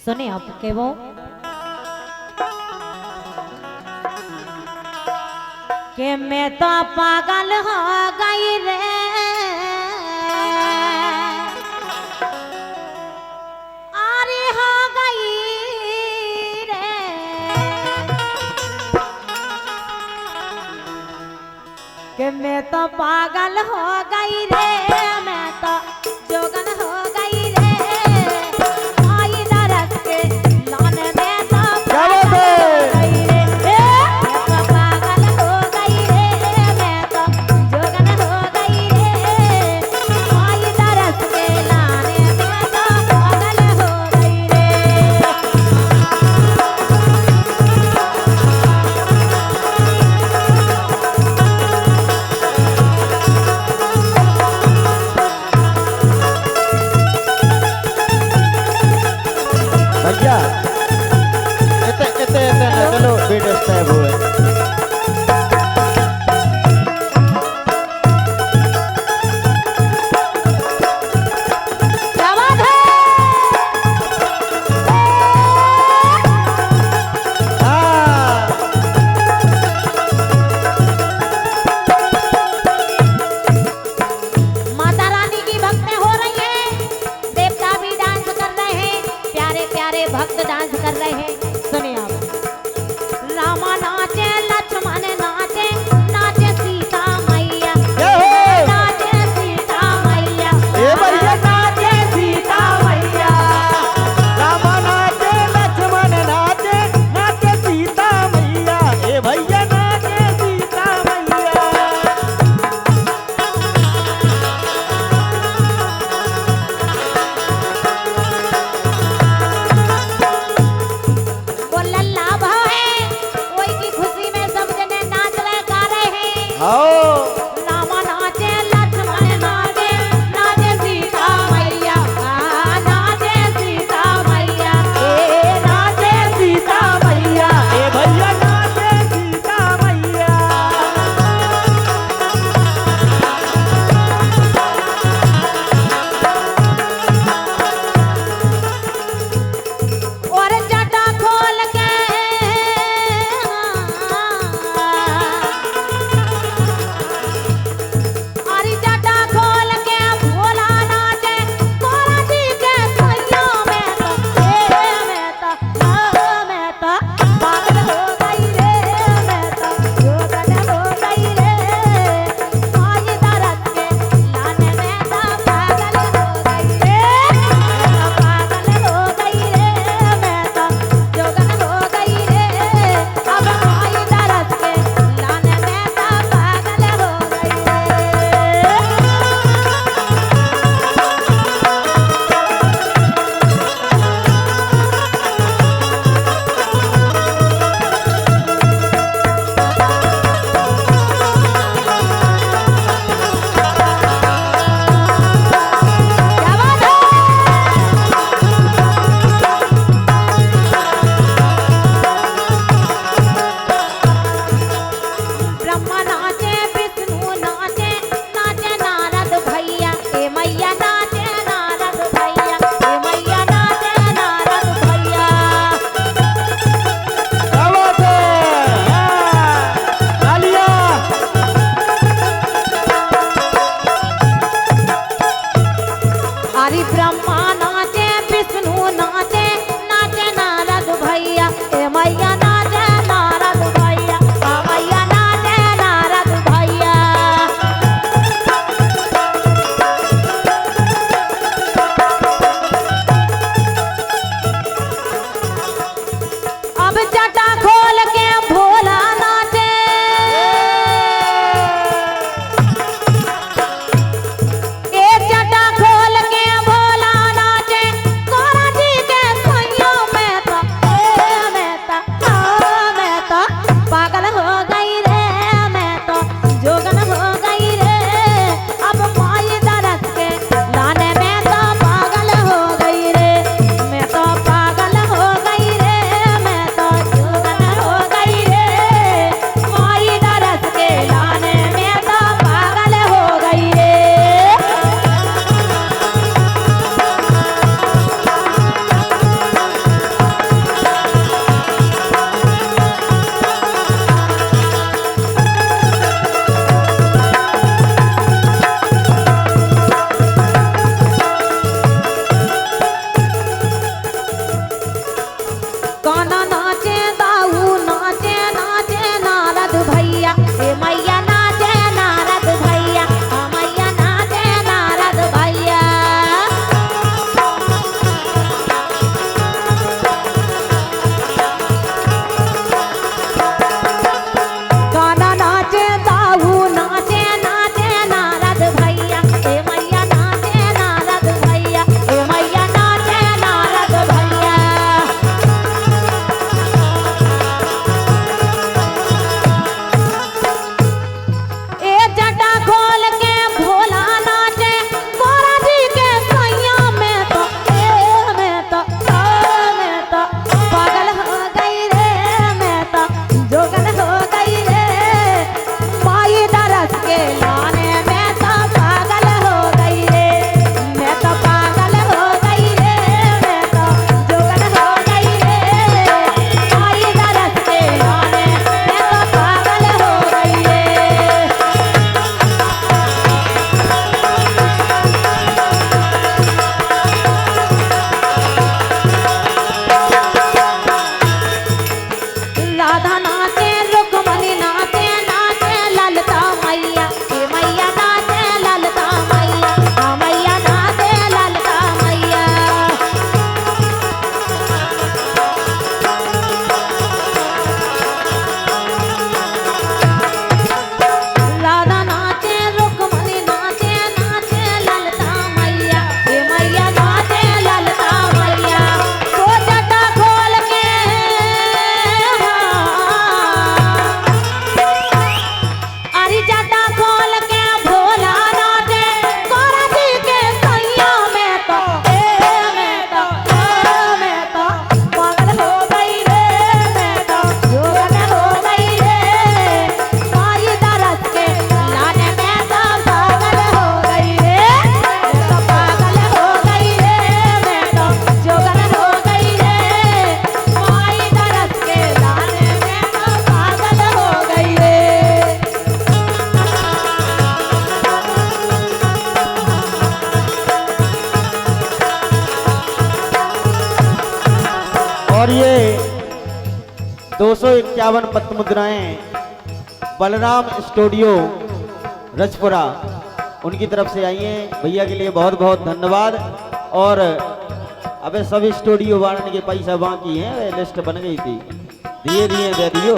सुने आपके वो कि मैं तो पागल हो गई रे, अरे हो गई रे, कि मैं तो पागल हो गई रे, मैं तो जोगन हो गई रे, आई दरस के लाने में तो पागल हो गई रे, मैं तो पागल हो गई रे, मैं तो जोगन हो गई रे, आई दरस के लाने में तो पागल हो गई रे। भैया इतने ना चलो वीडियो स्टेप हुए। क्या बात है? हाँ माता रानी की भक्तें हो रही हैं, देवता भी डांस कर रहे हैं, प्यारे प्यारे भक्त डांस कर रहे हैं। सुनिए आप, रामा नाचे, लक्ष्मण नाचे, नाचे सीता मैया, नाचे सीता मैया, ए भैया नाचे सीता मैया। राम नाचे लक्ष्मण नाचे नाचे सीता मैया, ए भैया नाचे सीता मैया। और ये 251 पत्र मुद्राएं बलराम स्टूडियो रजपुरा उनकी तरफ से आई हैं। भैया के लिए बहुत बहुत धन्यवाद। और अबे सभी स्टूडियो वालों के पैसा बाकी हैं, लिस्ट बन गई थी, दिए दे दियो।